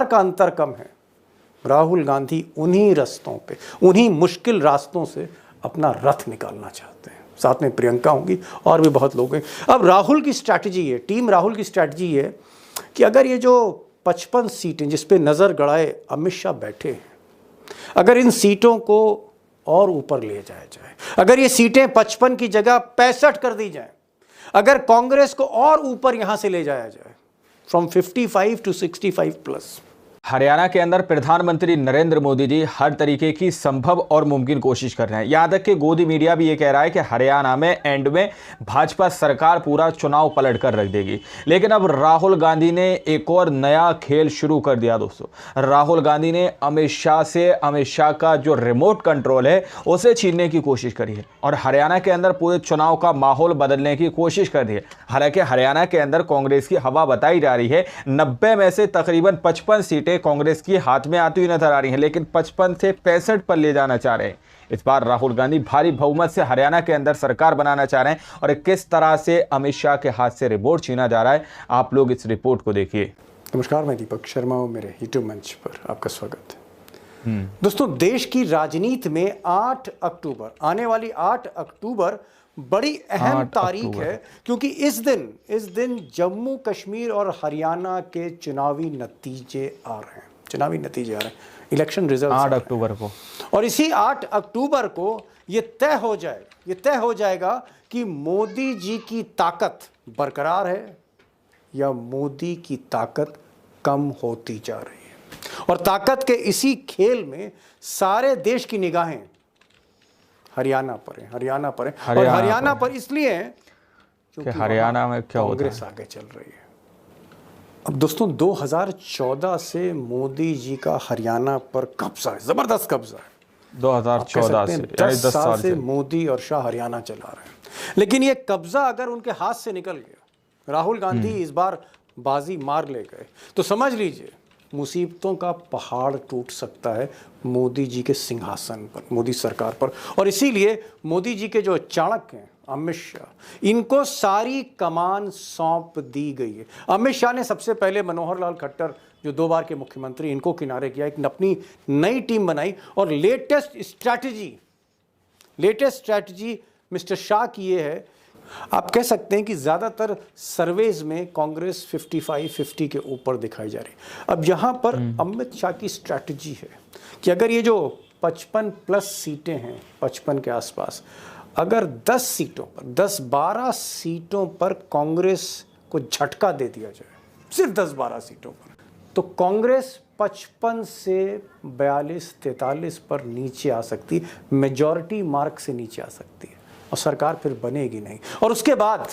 हार का अंतर कम है। राहुल गांधी उन्हीं रास्तों पे, उन्हीं मुश्किल रास्तों से अपना रथ निकालना चाहते हैं। साथ में प्रियंका होंगी और भी बहुत लोग हैं। अब राहुल की स्ट्रैटेजी है, टीम राहुल की स्ट्रैटेजी है कि अगर ये जो 55 सीटें जिस पे नज़र गड़ाए अमित शाह बैठे हैं, अगर इन सीटों को और ऊपर ले जाया जाए, अगर ये सीटें 55 की जगह 65 कर दी जाए, अगर कांग्रेस को और ऊपर यहां से ले जाया जाए फ्रॉम 55 टू 65 प्लस। हरियाणा के अंदर प्रधानमंत्री नरेंद्र मोदी जी हर तरीके की संभव और मुमकिन कोशिश कर रहे हैं। यहां तक कि गोदी मीडिया भी ये कह रहा है कि हरियाणा में एंड में भाजपा सरकार पूरा चुनाव पलट कर रख देगी। लेकिन अब राहुल गांधी ने एक और नया खेल शुरू कर दिया दोस्तों। राहुल गांधी ने अमित शाह का जो रिमोट कंट्रोल है उसे छीनने की कोशिश करी है और हरियाणा के अंदर पूरे चुनाव का माहौल बदलने की कोशिश कर दी है। हालांकि हरियाणा के अंदर कांग्रेस की हवा बताई जा रही है। 90 में से तकरीबन 55 सीटें कांग्रेस की हाथ में आती हुई नजर आ रही हैं, लेकिन 55 से 65 पर ले जाना चाह रहे हैं। इस बार राहुल गांधी भारी बहुमत से हरियाणा के अंदर सरकार बनाना चाह रहे हैं और किस तरह से अमित शाह के हाथ से रिपोर्ट छीना जा रहा है, आप लोग इस रिपोर्ट को देखिए। नमस्कार, मैं दीपक शर्मा हूं, मेरे यूट्यूब मंच पर आपका स्वागत है। दोस्तों, देश की राजनीति में 8 अक्टूबर, आने वाली 8 अक्टूबर बड़ी अहम तारीख है, क्योंकि इस दिन जम्मू कश्मीर और हरियाणा के चुनावी नतीजे आ रहे हैं। इलेक्शन रिजल्ट 8 अक्टूबर को, और इसी 8 अक्टूबर को ये तय हो जाएगा कि मोदी जी की ताकत बरकरार है या मोदी की ताकत कम होती जा रही है। और ताकत के इसी खेल में सारे देश की निगाहें हरियाणा पर है। और हरियाणा पर इसलिए है क्योंकि हरियाणा में क्या होता है, कांग्रेस आगे चल रही है। अब दोस्तों, 2014 से मोदी जी का हरियाणा पर कब्जा है, जबरदस्त कब्जा है। 2014 से 10 साल से मोदी और शाह हरियाणा चला रहे हैं। लेकिन ये कब्जा अगर उनके हाथ से निकल गया, राहुल गांधी इस बार बाजी मार ले गए, तो समझ लीजिए मुसीबतों का पहाड़ टूट सकता है मोदी जी के सिंहासन पर, मोदी सरकार पर। और इसीलिए मोदी जी के जो चाणक्य हैं अमित शाह, इनको सारी कमान सौंप दी गई है। अमित शाह ने सबसे पहले मनोहर लाल खट्टर, जो 2 बार के मुख्यमंत्री, इनको किनारे किया, एक अपनी नई टीम बनाई और लेटेस्ट स्ट्रैटेजी मिस्टर शाह की ये है। आप कह सकते हैं कि ज़्यादातर सर्वेज में कांग्रेस 55-50 के ऊपर दिखाई जा रही है। अब यहाँ पर अमित शाह की स्ट्रैटेजी है कि अगर ये जो 55 प्लस सीटें हैं, 55 के आसपास, अगर 10 सीटों पर, 10-12 सीटों पर कांग्रेस को झटका दे दिया जाए, सिर्फ 10-12 सीटों पर, तो कांग्रेस 55 से 42-43 पर नीचे आ सकती, मेजॉरिटी मार्क से नीचे आ सकती है और सरकार फिर बनेगी नहीं। और उसके बाद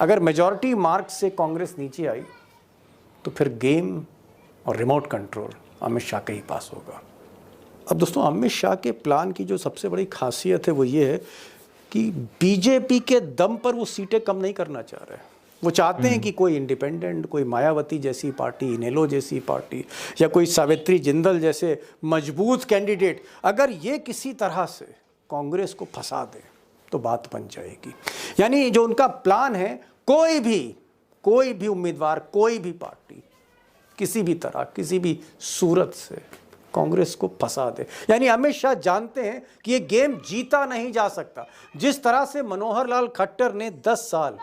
अगर मेजॉरिटी मार्क से कांग्रेस नीचे आई तो फिर गेम और रिमोट कंट्रोल अमित शाह के ही पास होगा। अब दोस्तों, अमित शाह के प्लान की जो सबसे बड़ी खासियत है वो ये है कि बीजेपी के दम पर वो सीटें कम नहीं करना चाह रहे हैं। वो चाहते हैं कि कोई इंडिपेंडेंट, कोई मायावती जैसी पार्टी, इनेलो जैसी पार्टी या कोई सावित्री जिंदल जैसे मजबूत कैंडिडेट, अगर ये किसी तरह से कांग्रेस को फंसा दे तो बात बन जाएगी। यानी जो उनका प्लान है, कोई भी उम्मीदवार, कोई भी पार्टी किसी भी तरह, किसी भी सूरत से कांग्रेस को फंसा दे। यानी अमित शाह जानते हैं कि ये गेम जीता नहीं जा सकता। जिस तरह से मनोहर लाल खट्टर ने 10 साल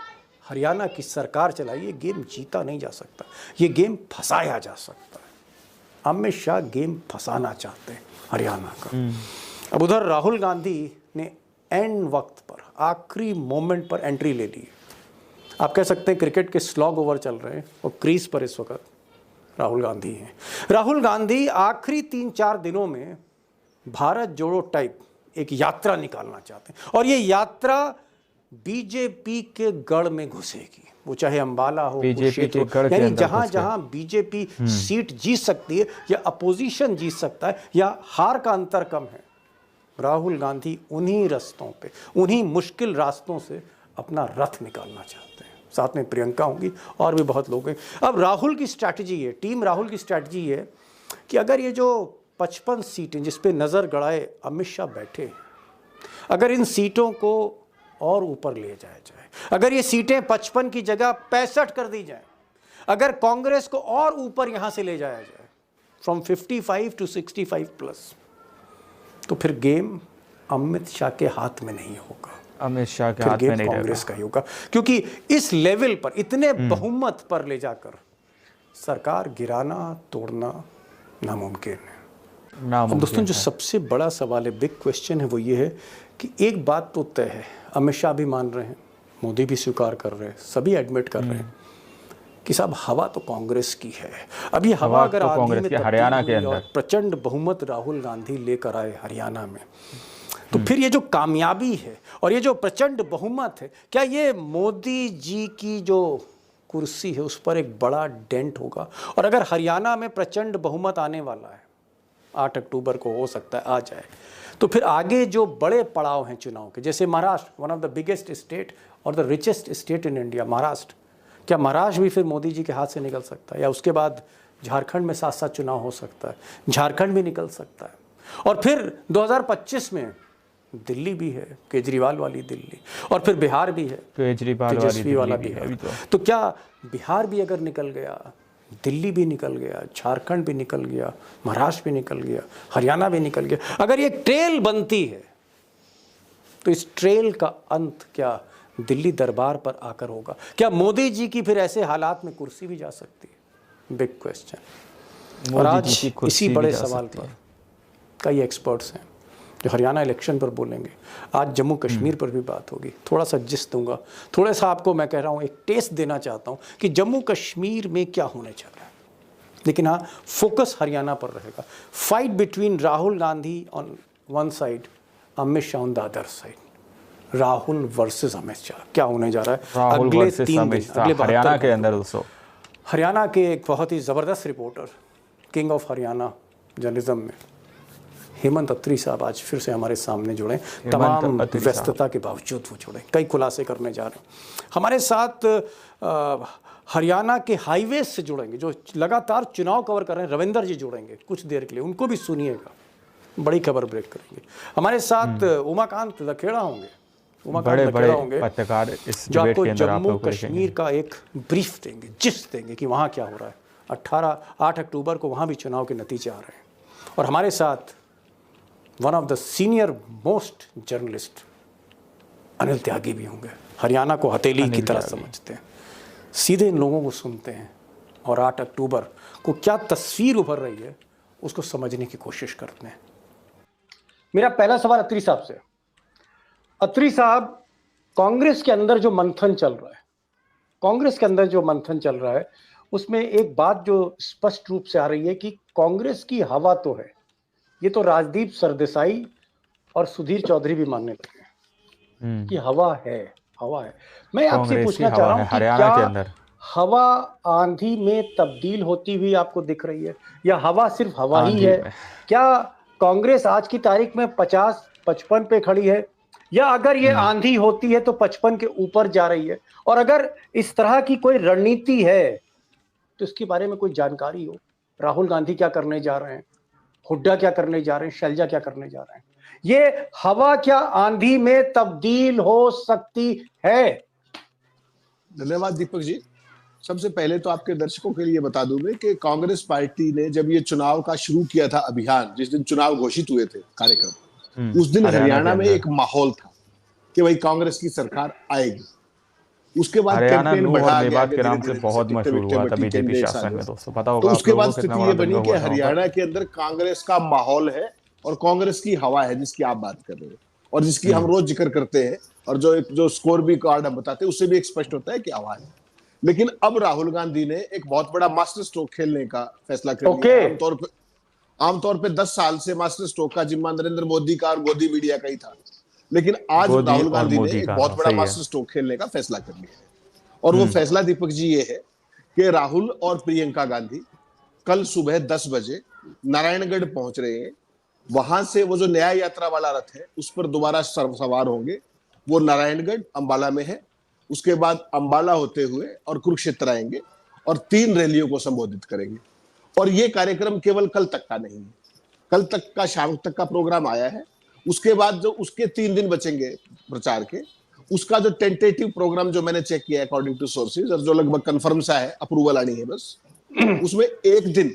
हरियाणा की सरकार चलाई, ये गेम जीता नहीं जा सकता, ये गेम फंसाया जा सकता है। अमित शाह गेम फंसाना चाहते हैं हरियाणा का। अब उधर राहुल गांधी ने एंड वक्त पर, आखिरी मोमेंट पर एंट्री ले ली। आप कह सकते हैं क्रिकेट के स्लॉग ओवर चल रहे हैं और क्रीज पर इस वक्त राहुल गांधी हैं। राहुल गांधी आखिरी 3-4 दिनों में भारत जोड़ो टाइप एक यात्रा निकालना चाहते हैं और ये यात्रा बीजेपी के गढ़ में घुसेगी। वो चाहे अंबाला हो, यानी जहां जहां बीजेपी सीट जीत सकती है या अपोजिशन जीत सकता है या हार का अंतर कम है, राहुल गांधी उन्हीं रास्तों पे, उन्हीं मुश्किल रास्तों से अपना रथ निकालना चाहते हैं। साथ में प्रियंका होंगी और भी बहुत लोग हैं। अब राहुल की स्ट्रैटेजी है, टीम राहुल की स्ट्रैटेजी है कि अगर ये जो 55 सीटें जिस पे नज़र गड़ाए अमित शाह बैठे हैं, अगर इन सीटों को और ऊपर ले जाया जाए, अगर ये सीटें 55 की जगह 65 कर दी जाए, अगर कांग्रेस को और ऊपर यहाँ से ले जाया जाए, फ्रॉम 55 to 65+, तो फिर गेम अमित शाह के हाथ में नहीं होगा, अमित शाह के फिर हाथ में गेम नहीं कांग्रेस रहेगा। का ही होगा, क्योंकि इस लेवल पर इतने बहुमत पर ले जाकर सरकार गिराना तोड़ना नामुमकिन है। अब दोस्तों, जो सबसे बड़ा सवाल है, बिग क्वेश्चन है, वो ये है कि एक बात तो तय है, अमित शाह भी मान रहे हैं, मोदी भी स्वीकार कर रहे हैं, सभी एडमिट कर रहे हैं कि साहब हवा तो कांग्रेस की है। अब ये हवा अगर तो आंधी कांग्रेस में की हरियाणा के तब्दील हुई अंदर और प्रचंड बहुमत राहुल गांधी लेकर आए हरियाणा में, तो फिर ये जो कामयाबी है और ये जो प्रचंड बहुमत है, क्या ये मोदी जी की जो कुर्सी है उस पर एक बड़ा डेंट होगा? और अगर हरियाणा में प्रचंड बहुमत आने वाला है, 8 अक्टूबर को हो सकता है आ जाए, तो फिर आगे जो बड़े पड़ाव हैं चुनाव के, जैसे Maharashtra, one of the biggest state और the richest state in India, Maharashtra, क्या महाराष्ट्र भी फिर मोदी जी के हाथ से निकल सकता है? या उसके बाद झारखंड में साथ साथ चुनाव हो सकता है, झारखंड भी निकल सकता है, और फिर 2025 में दिल्ली भी है, केजरीवाल वाली दिल्ली, और फिर बिहार भी है, केजरीवाल तेजस्वी वाला भी है। बिहार। तो क्या बिहार भी अगर निकल गया, दिल्ली भी निकल गया, झारखंड भी निकल गया, महाराष्ट्र भी निकल गया, हरियाणा भी निकल गया, अगर ये ट्रेल बनती है, तो इस ट्रेल का अंत क्या दिल्ली दरबार पर आकर होगा? क्या मोदी जी की फिर ऐसे हालात में कुर्सी भी जा सकती है? Big question. और आज इसी बड़े सवाल पर कई एक्सपर्ट्स हैं जो हरियाणा इलेक्शन पर बोलेंगे, आज जम्मू कश्मीर पर भी बात होगी। थोड़ा सा जिस दूंगा, थोड़ा सा आपको मैं कह रहा हूँ, एक टेस्ट देना चाहता हूँ कि जम्मू कश्मीर में क्या होने जा रहा है, लेकिन हाँ, फोकस हरियाणा पर रहेगा। Fight between Rahul Gandhi on one side, Amit Shah on the other side. Rahul versus Amit Shah, क्या होने जा रहा है अगले 3 दिन, अगले हरियाणा के अंदर? दोस्तों, हरियाणा के एक बहुत ही ज़बरदस्त reporter, king of Haryana journalism में, हेमंत अत्री साहब आज फिर से हमारे सामने जुड़े। तमाम व्यस्तता के बावजूद वो जुड़े, कई खुलासे करने जा रहे हैं हमारे साथ। हरियाणा के हाईवे से जुड़ेंगे, जो लगातार चुनाव कवर कर रहे हैं, रविंदर जी जुड़ेंगे कुछ देर के लिए, उनको भी सुनिएगा, बड़ी खबर ब्रेक करेंगे। हमारे साथ उमाकांत लखेड़ा होंगे, बड़े बड़े पत्रकार इस जो आपको जम्मू कश्मीर का एक ब्रीफ देंगे, जिस देंगे कि वहाँ क्या हो रहा है। 8 अक्टूबर को वहाँ भी चुनाव के नतीजे आ रहे हैं। और हमारे साथ one of the senior most journalist Anil Tyagi भी होंगे, हरियाणा को हथेली की तरह समझते हैं, सीधे इन लोगों को सुनते हैं और 8 अक्टूबर को क्या तस्वीर उभर रही है उसको समझने की कोशिश करते हैं। मेरा पहला सवाल अत्री साहब से। अत्री साहब, कांग्रेस के अंदर जो मंथन चल रहा है, कांग्रेस के अंदर जो मंथन चल रहा है, उसमें एक बात जो स्पष्ट रूप से आ रही है कि कांग्रेस की हवा तो है, ये तो राजदीप सरदेसाई और सुधीर चौधरी भी मानने लगे हैं कि हवा है, हवा है। मैं आपसे पूछना चाह रहा हूं कि क्या हवा आंधी में तब्दील होती हुई आपको दिख रही है, या हवा सिर्फ हवा ही है? क्या कांग्रेस आज की तारीख में 50-55 पे खड़ी है, या अगर ये आंधी होती है तो 55 के ऊपर जा रही है? और अगर इस तरह की कोई रणनीति है तो इसके बारे में कोई जानकारी हो, राहुल गांधी क्या करने जा रहे हैं, हुड्डा क्या करने जा रहे हैं, शैलजा क्या करने जा रहे हैं, ये हवा क्या आंधी में तब्दील हो सकती है? धन्यवाद दीपक जी। सबसे पहले तो आपके दर्शकों के लिए बता दूं मैं कि कांग्रेस पार्टी ने जब ये चुनाव का शुरू किया था अभियान, जिस दिन चुनाव घोषित हुए थे कार्यक्रम, उस दिन हरियाणा में एक माहौल था कि भाई कांग्रेस की सरकार आएगी। उसके बाद कैंपेन बढ़ा गया के नाम से बहुत मशहूर हुआ था बीजेपी शासन में, दोस्तों पता होगा। तो उसके बाद स्थिति ये बनी कि हरियाणा के अंदर कांग्रेस का माहौल है और कांग्रेस की हवा है, जिसकी आप बात कर रहे हो और जिसकी हम रोज जिक्र करते हैं, और जो स्कोर भी कार्ड हम बताते हैं उससे भी एक स्पष्ट होता है कि हवा है। लेकिन अब राहुल गांधी ने एक बहुत बड़ा मास्टर स्ट्रोक खेलने का फैसला कर लिया। आमतौर पे 10 साल से मास्टर स्ट्रोक का जिम्मा नरेंद्र मोदी का और गोदी मीडिया का ही था, लेकिन आज राहुल गांधी ने एक बहुत बड़ा मास्टर स्ट्रोक खेलने का फैसला कर लिया है। और वो फैसला दीपक जी ये है कि राहुल और प्रियंका गांधी कल सुबह 10 बजे नारायणगढ़ पहुंच रहे हैं। वहां से वो जो न्याय यात्रा वाला रथ है उस पर दोबारा सवार होंगे। वो नारायणगढ़ अंबाला में है, उसके बाद अंबाला होते हुए और कुरुक्षेत्र आएंगे और 3 रैलियों को संबोधित करेंगे। और ये कार्यक्रम केवल कल तक का नहीं है, कल तक का शाम तक का प्रोग्राम आया है। उसके बाद जो उसके 3 दिन बचेंगे प्रचार के, उसका जो टेंटेटिव प्रोग्राम जो मैंने चेक किया अकॉर्डिंग टू सोर्सेज, और जो लगभग कंफर्म सा है, अप्रूवल आनी है बस, उसमें एक दिन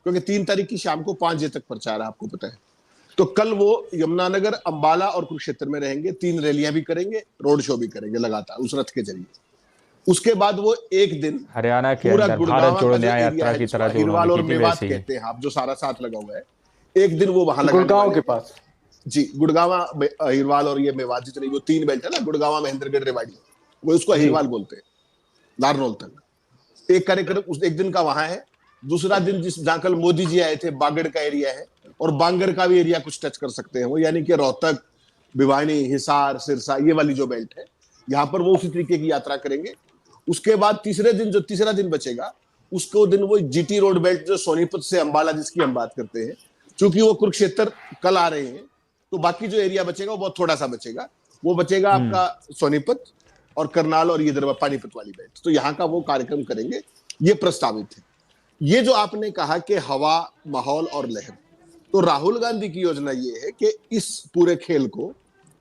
क्योंकि 3 तारीख की शाम को 5 बजे तक प्रचार है, आपको पता है। तो कल वो यमुनानगर, अंबाला और कुरुक्षेत्र में रहेंगे, 3 रैलियां भी करेंगे, रोड शो भी करेंगे लगातार उस रथ के जरिए। उसके बाद वो एक दिन हरियाणा के पूरा अंदर भारत जोड़ो न्याय एरिया यात्रा है, की तरह जो हिरवाल और उन्होंने की थी मेवात वैसे ही। कहते हैं आप, जो सारा साथ लगा हुआ है, एक दिन वो वहां गुड़गांव के पास। जी, गुड़गावा, हिरवाल और ये मेवात जितनी वो 3 बेल्ट है ना, गुड़गावा, महेंद्रगढ़, रेवाड़ी, वो उसको हिरवाल बोलते हैं, नारनौल तक। एक कार्यक्रम उस एक दिन का वहां है। दूसरा दिन जहां कल मोदी जी आए थे, बागड़ का एरिया है, और बांगर का भी एरिया कुछ टच कर सकते हैं वो, यानी कि रोहतक, भिवानी, हिसार, सिरसा, ये वाली जो बेल्ट है, यहाँ पर वो उसी तरीके की यात्रा करेंगे। उसके बाद तीसरे दिन, जो तीसरा दिन बचेगा, उसको दिन वो जीटी रोड बेल्ट, जो सोनीपत से अंबाला जिसकी हम बात करते हैं, चूंकि वो कुरुक्षेत्र कल आ रहे हैं, तो बाकी जो एरिया बचेगा वो बहुत थोड़ा सा बचेगा। वो बचेगा आपका सोनीपत और करनाल और ये दरबार पानीपत वाली बेल्ट। तो यहाँ का वो कार्यक्रम करेंगे, ये प्रस्तावित है। ये जो आपने कहा कि हवा, माहौल और लहर, तो राहुल गांधी की योजना ये है कि इस पूरे खेल को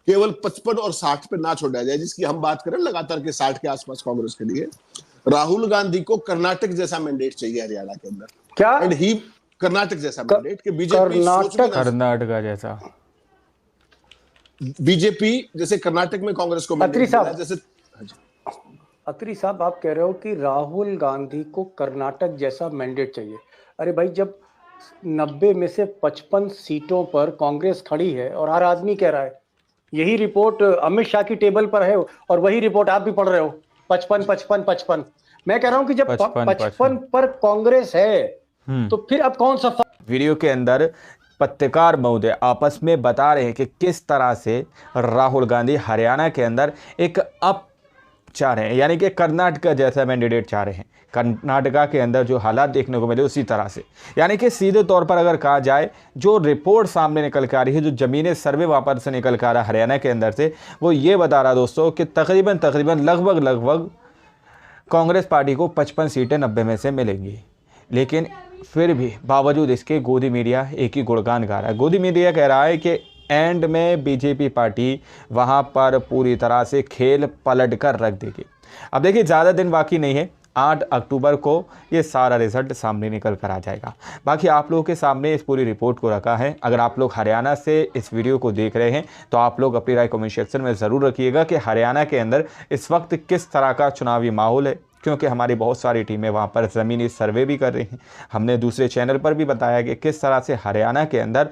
केवल 55 और 60 पे ना छोड़ा जाए, जिसकी हम बात करें लगातार के 60 के आसपास कांग्रेस के लिए। राहुल गांधी को कर्नाटक जैसा मैंडेट चाहिए हरियाणा के अंदर। क्या? एंड ही कर्नाटक जैसा मैंडेट कि बीजेपी सोच में ना, कर्नाटका जैसा, बीजेपी जैसे कर्नाटक में कांग्रेस को अत्री साहब, जैसे। अत्री साहब, आप कह रहे हो कि राहुल गांधी को कर्नाटक जैसा मैंडेट चाहिए। अरे भाई, जब 90 में से 55 सीटों पर कांग्रेस खड़ी है और हर आदमी कह रहा है, यही रिपोर्ट अमित शाह की टेबल पर है और वही रिपोर्ट आप भी पढ़ रहे हो, 55 55 55। मैं कह रहा हूं कि जब 55 पर कांग्रेस है तो फिर अब कौन सा। वीडियो के अंदर पत्रकार महोदय आपस में बता रहे हैं कि किस तरह से राहुल गांधी हरियाणा के अंदर एक अप चाह रहे हैं, यानी कि कर्नाटका जैसा मैंडेट चाह रहे हैं। कर्नाटका के अंदर जो हालात देखने को मिले उसी तरह से, यानी कि सीधे तौर पर अगर कहा जाए, जो रिपोर्ट सामने निकल के आ रही है, जो ज़मीनी सर्वे वापस से निकल के आ रहा है हरियाणा के अंदर से, वो ये बता रहा दोस्तों कि तकरीबन लगभग कांग्रेस पार्टी को 55 सीटें 90 में से मिलेंगी। लेकिन फिर भी बावजूद इसके गोदी मीडिया एक ही गुणगान गा रहा है। गोदी मीडिया कह रहा है कि एंड में बीजेपी पार्टी वहां पर पूरी तरह से खेल पलट कर रख देगी। अब देखिए, ज़्यादा दिन बाकी नहीं है, 8 अक्टूबर को ये सारा रिजल्ट सामने निकल कर आ जाएगा। बाकी आप लोगों के सामने इस पूरी रिपोर्ट को रखा है। अगर आप लोग हरियाणा से इस वीडियो को देख रहे हैं तो आप लोग अपनी राय कमेंट सेक्शन में ज़रूर रखिएगा कि हरियाणा के अंदर इस वक्त किस तरह का चुनावी माहौल है, क्योंकि हमारी बहुत सारी टीमें वहाँ पर ज़मीनी सर्वे भी कर रही हैं। हमने दूसरे चैनल पर भी बताया कि किस तरह से हरियाणा के अंदर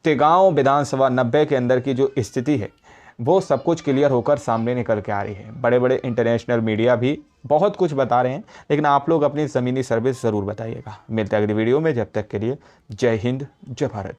तेगांव विधानसभा 90 के अंदर की जो स्थिति है वो सब कुछ क्लियर होकर सामने निकल के आ रही है। बड़े बड़े इंटरनेशनल मीडिया भी बहुत कुछ बता रहे हैं, लेकिन आप लोग अपनी ज़मीनी सर्वे ज़रूर बताइएगा। मिलते हैं अगली वीडियो में, जब तक के लिए जय हिंद, जय भारत।